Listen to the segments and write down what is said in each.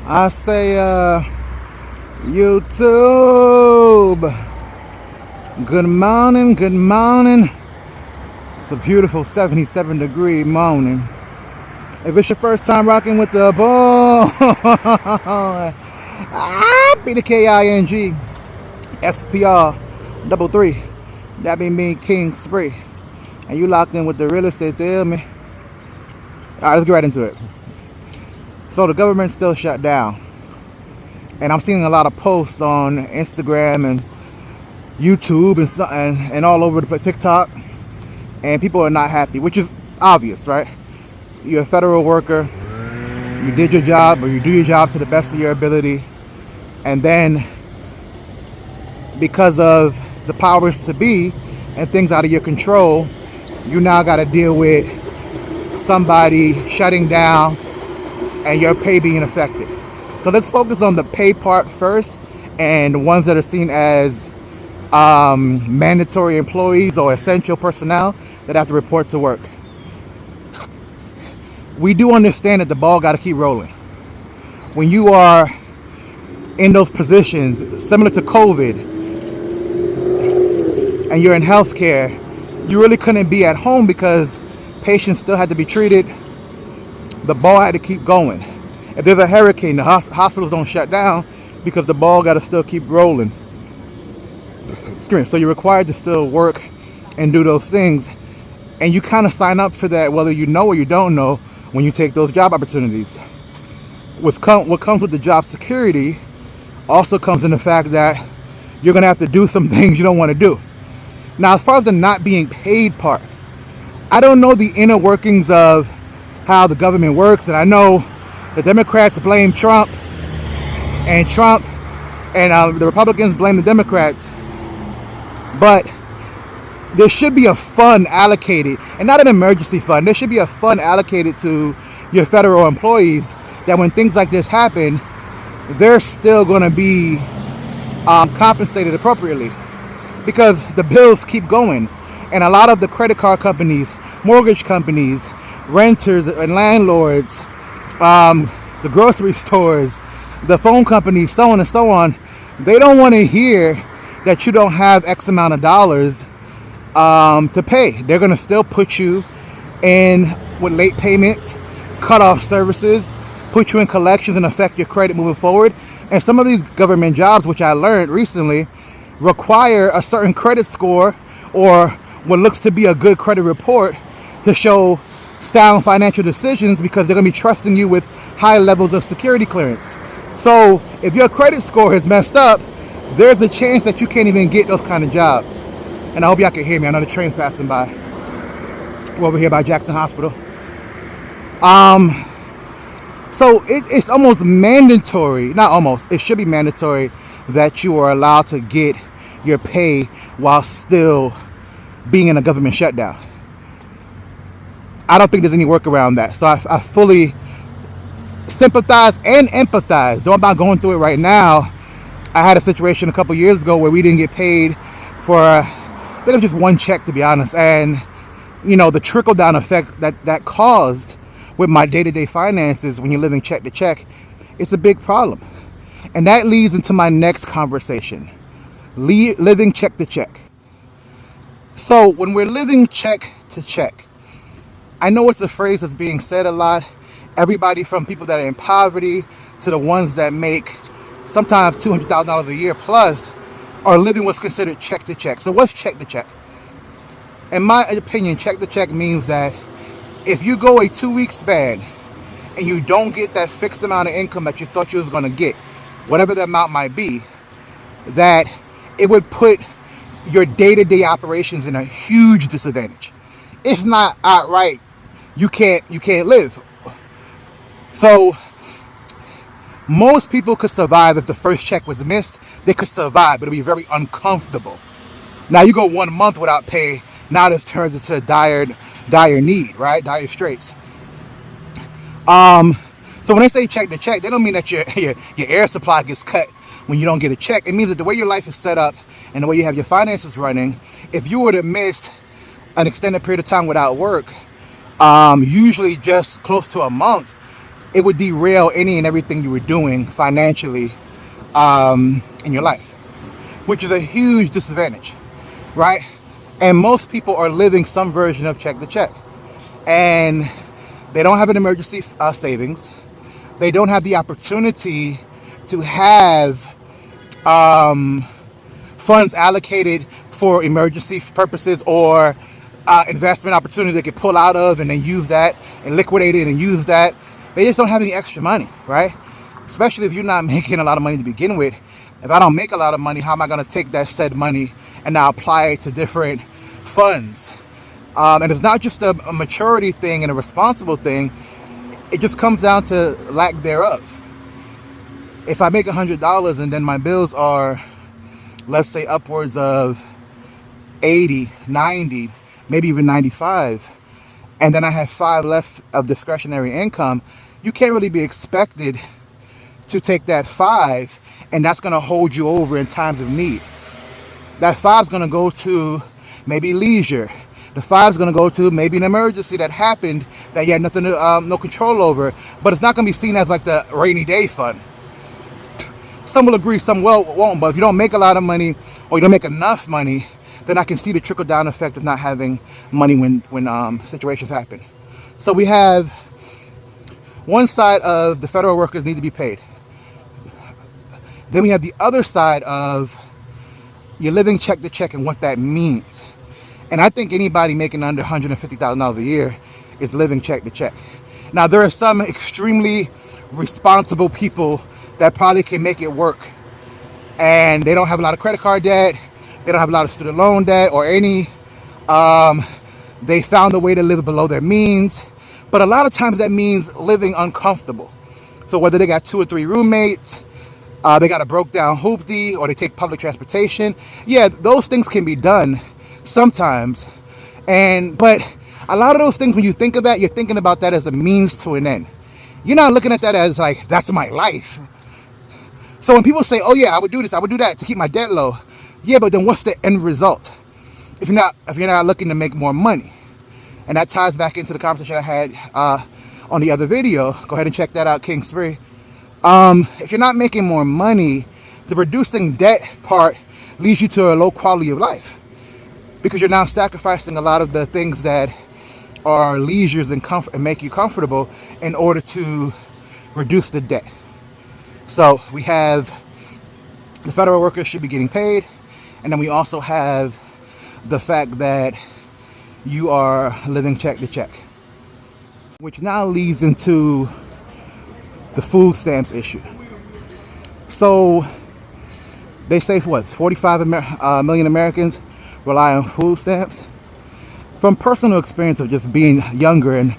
I say, YouTube, good morning, good morning. It's a beautiful 77-degree morning. If it's your first time rocking with the ball, be the King Spr33. That be me, King Spr33. And you locked in with the real estate, tell me. Alright, let's get right into it. So the government's still shut down. And I'm seeing a lot of posts on Instagram and YouTube and all over the TikTok. And people are not happy, which is obvious, right? You're a federal worker. You did your job, or you do your job to the best of your ability. And then, because of the powers to be and things out of your control, you now got to deal with somebody shutting down and your pay being affected. So let's focus on the pay part first, and the ones that are seen as mandatory employees or essential personnel that have to report to work. We do understand that the ball got to keep rolling. When you are in those positions similar to COVID and you're in healthcare, you really couldn't be at home because patients still had to be treated. The ball had to keep going. If there's a hurricane, the hospitals don't shut down because the ball got to still keep rolling. So you're required to still work and do those things. And you kind of sign up for that whether you know or you don't know when you take those job opportunities. What comes with the job security also comes in the fact that you're going to have to do some things you don't want to do. Now, as far as the not being paid part, I don't know the inner workings of how the government works, and I know the Democrats blame Trump and the Republicans blame the Democrats, but there should be a fund allocated, and not an emergency fund. There should be a fund allocated to your federal employees that when things like this happen, they're still going to be compensated appropriately, because the bills keep going. And a lot of the credit card companies, mortgage companies, renters and landlords, the grocery stores, the phone companies, so on and so on, they don't want to hear that you don't have X amount of dollars to pay. They're going to still put you in with late payments, cut off services, put you in collections and affect your credit moving forward. And some of these government jobs, which I learned recently, require a certain credit score or what looks to be a good credit report to show sound financial decisions, because they're going to be trusting you with high levels of security clearance. So if your credit score is messed up, there's a chance that you can't even get those kind of jobs. And I hope y'all can hear me. I know the train's passing by. We're over here by Jackson Hospital. So it's almost mandatory, not almost, it should be mandatory that you are allowed to get your pay while still being in a government shutdown. I don't think there's any work around that. So I fully sympathize and empathize. Though I'm not going through it right now, I had a situation a couple years ago where we didn't get paid for, I think it was just one check, to be honest. And, you know, the trickle-down effect that caused with my day-to-day finances when you're living check to check, it's a big problem. And that leads into my next conversation, living check to check. So when we're living check to check, I know it's a phrase that's being said a lot. Everybody from people that are in poverty to the ones that make sometimes $200,000 a year plus are living what's considered check to check. So what's check to check? In my opinion, check to check means that if you go a 2-week span and you don't get that fixed amount of income that you thought you was going to get, whatever the amount might be, that it would put your day-to-day operations in a huge disadvantage. If not outright, you can't live. So most people could survive if the first check was missed. They could survive, but it'll be very uncomfortable. Now you go 1 month without pay, now this turns into dire need, right? Dire straits. So when they say check to check, they don't mean that your air supply gets cut when you don't get a check. It means that the way your life is set up and the way you have your finances running, if you were to miss an extended period of time without work, usually just close to a month, it would derail any and everything you were doing financially in your life, which is a huge disadvantage, right? And most people are living some version of check to check, and they don't have an emergency savings. They don't have the opportunity to have funds allocated for emergency purposes, or investment opportunity they could pull out of and then use that and liquidate it and use that. They just don't have any extra money, right? Especially if you're not making a lot of money to begin with. If I don't make a lot of money, how am I going to take that said money and now apply it to different funds? And it's not just a maturity thing and a responsible thing. It just comes down to lack thereof. If I make $100 and then my bills are, let's say, upwards of 80, 90, maybe even 95, and then I have 5 left of discretionary income, you can't really be expected to take that 5 and that's going to hold you over in times of need. That 5 is going to go to maybe leisure. The 5 is going to go to maybe an emergency that happened that you had nothing to, no control over, but it's not going to be seen as like the rainy day fund. Some will agree, some won't, but if you don't make a lot of money or you don't make enough money, then I can see the trickle-down effect of not having money when situations happen. So we have one side of the federal workers need to be paid. Then we have the other side of you're living check to check and what that means. And I think anybody making under $150,000 a year is living check to check. Now, there are some extremely responsible people that probably can make it work, and they don't have a lot of credit card debt, they don't have a lot of student loan debt or any, they found a way to live below their means, but a lot of times that means living uncomfortable. So whether they got 2 or 3 roommates, they got a broke down hoopty, or they take public transportation, yeah, those things can be done sometimes. But a lot of those things, when you think of that, you're thinking about that as a means to an end. You're not looking at that as like, that's my life. So when people say, oh yeah, I would do this, I would do that to keep my debt low. Yeah, but then what's the end result? If you're not looking to make more money. And that ties back into the conversation I had on the other video. Go ahead and check that out, King Spr33. If you're not making more money, the reducing debt part leads you to a low quality of life, because you're now sacrificing a lot of the things that are leisures and comfort and make you comfortable in order to reduce the debt. So we have the federal workers should be getting paid, and then we also have the fact that you are living check to check, which now leads into the food stamps issue. So they say what, 45 million Americans rely on food stamps. From personal experience of just being younger and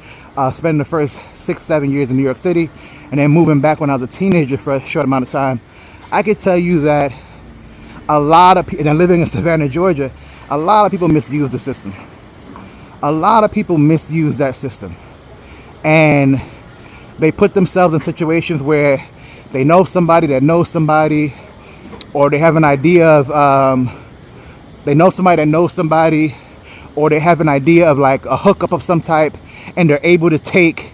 spending the first 6-7 years in New York City and then moving back when I was a teenager for a short amount of time, I could tell you that a lot of people, and living in Savannah, Georgia, a lot of people misuse the system. A lot of people misuse that system, and they put themselves in situations where they know somebody that knows somebody, or they have an idea of they know somebody that knows somebody, or they have an idea of like a hookup of some type, and they're able to take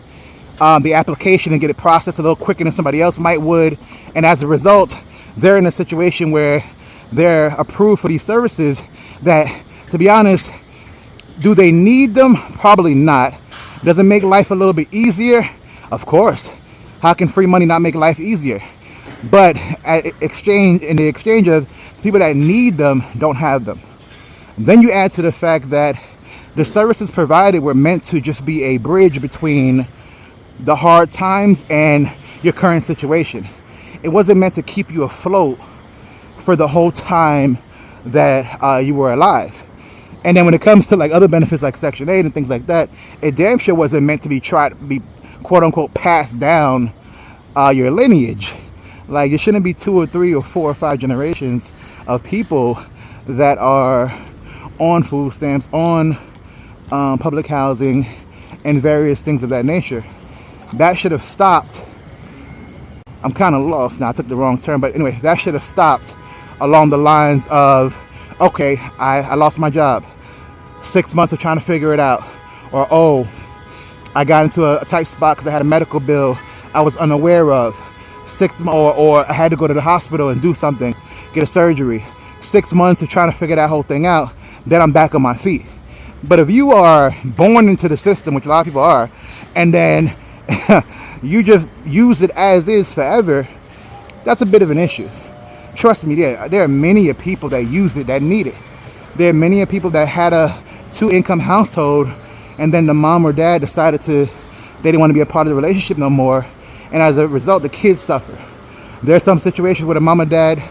the application and get it processed a little quicker than somebody else might would. And as a result, they're in a situation where they're approved for these services that, to be honest, do they need them? Probably not. Does it make life a little bit easier? Of course. How can free money not make life easier? But in the exchange of people that need them don't have them. Then you add to the fact that the services provided were meant to just be a bridge between the hard times and your current situation. It wasn't meant to keep you afloat for the whole time that you were alive. And then when it comes to like other benefits like Section 8 and things like that, it damn sure wasn't meant to be quote unquote passed down your lineage. Like, it shouldn't be 2 or 3 or 4 or 5 generations of people that are on food stamps, on public housing, and various things of that nature. That should have stopped. I'm kind of lost now, I took the wrong turn, but anyway, that should have stopped along the lines of, okay, I lost my job, 6 months of trying to figure it out, or oh, I got into a tight spot because I had a medical bill I was unaware of. Or I had to go to the hospital and do something, get a surgery. 6 months of trying to figure that whole thing out, then I'm back on my feet. But if you are born into the system, which a lot of people are, and then you just use it as is forever, that's a bit of an issue. Trust me, there are many people that use it, that need it. There are many people that had a 2-income household, and then the mom or dad decided they didn't want to be a part of the relationship no more, and as a result, the kids suffer. There are some situations where the mom or dad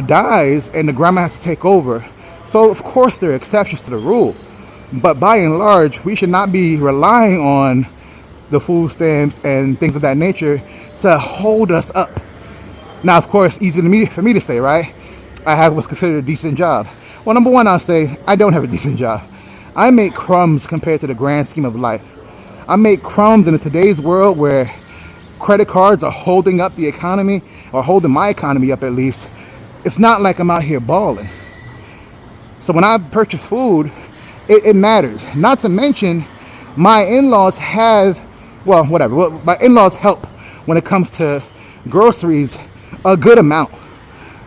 dies and the grandma has to take over. So of course there are exceptions to the rule, but by and large, we should not be relying on the food stamps and things of that nature to hold us up. Now, of course, easy for me to say, right? I have what's considered a decent job. Well, number one, I'll say I don't have a decent job. I make crumbs compared to the grand scheme of life. I make crumbs in today's world where credit cards are holding up the economy, or holding my economy up at least. It's not like I'm out here balling. So when I purchase food, it matters. Not to mention, my in-laws have, well, whatever. Well, my in-laws help when it comes to groceries a good amount.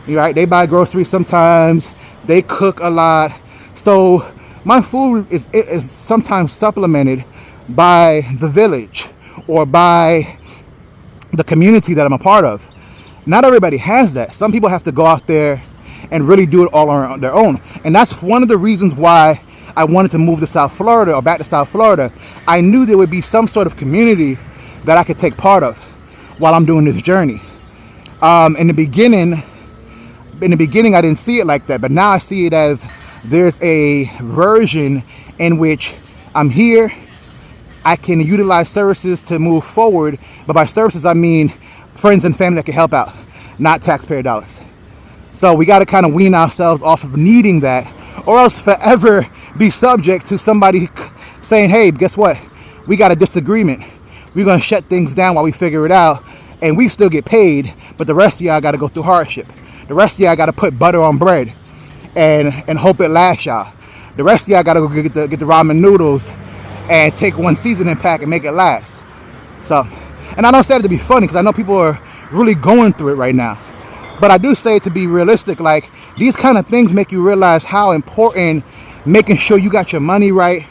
Right? They buy groceries sometimes. They cook a lot. So my food is sometimes supplemented by the village or by the community that I'm a part of. Not everybody has that. Some people have to go out there and really do it all on their own. And that's one of the reasons why I wanted to move to South Florida, or back to South Florida. I knew there would be some sort of community that I could take part of while I'm doing this journey. In the beginning, I didn't see it like that, but now I see it as there's a version in which I'm here. I can utilize services to move forward, but by services I mean friends and family that can help out, not taxpayer dollars. So we got to kind of wean ourselves off of needing that, or else forever be subject to somebody saying, hey, guess what? We got a disagreement. We're going to shut things down while we figure it out, and we still get paid, but the rest of y'all got to go through hardship. The rest of y'all got to put butter on bread and hope it lasts y'all. The rest of y'all got to go get the ramen noodles and take one seasoning pack and make it last. So, and I don't say it to be funny, because I know people are really going through it right now. But I do say it to be realistic. Like, these kind of things make you realize how important making sure you got your money right.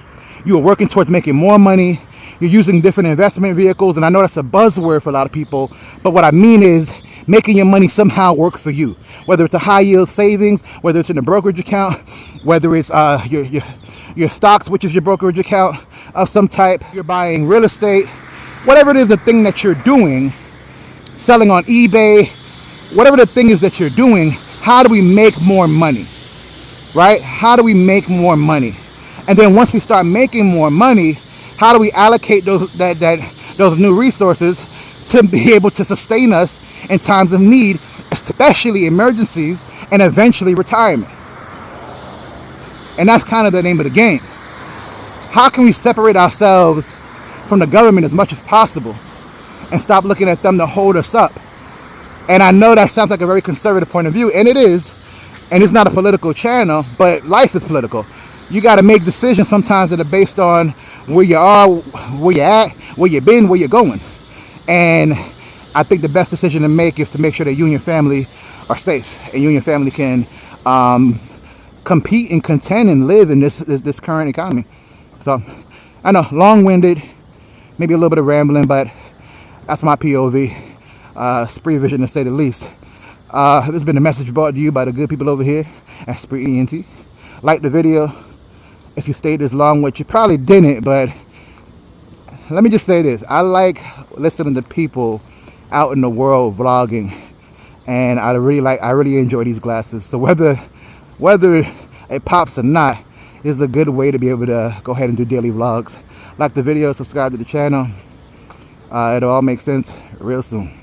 You are working towards making more money. You're using different investment vehicles. And I know that's a buzzword for a lot of people. But what I mean is making your money somehow work for you. Whether it's a high yield savings, whether it's in a brokerage account, whether it's your stocks, which is your brokerage account of some type. You're buying real estate. Whatever it is, the thing that you're doing, selling on eBay, whatever the thing is that you're doing, how do we make more money, right? How do we make more money? And then once we start making more money, how do we allocate those new resources to be able to sustain us in times of need, especially emergencies and eventually retirement? And that's kind of the name of the game. How can we separate ourselves from the government as much as possible and stop looking at them to hold us up? And I know that sounds like a very conservative point of view, and it is, and it's not a political channel, but life is political. You got to make decisions sometimes that are based on where you are, where you're at, where you've been, where you're going. And I think the best decision to make is to make sure that you and your family are safe, and you and your family can compete and contend and live in this current economy. So I know, long-winded, maybe a little bit of rambling, but that's my POV. Spr33 Vision, to say the least. This has been a message brought to you by the good people over here at Spr33 ENT. Like the video if you stayed this long, which you probably didn't, but let me just say this. I like listening to people out in the world vlogging, and I really enjoy these glasses. So whether it pops or not, is a good way to be able to go ahead and do daily vlogs. Like the video, subscribe to the channel. It'll all make sense real soon.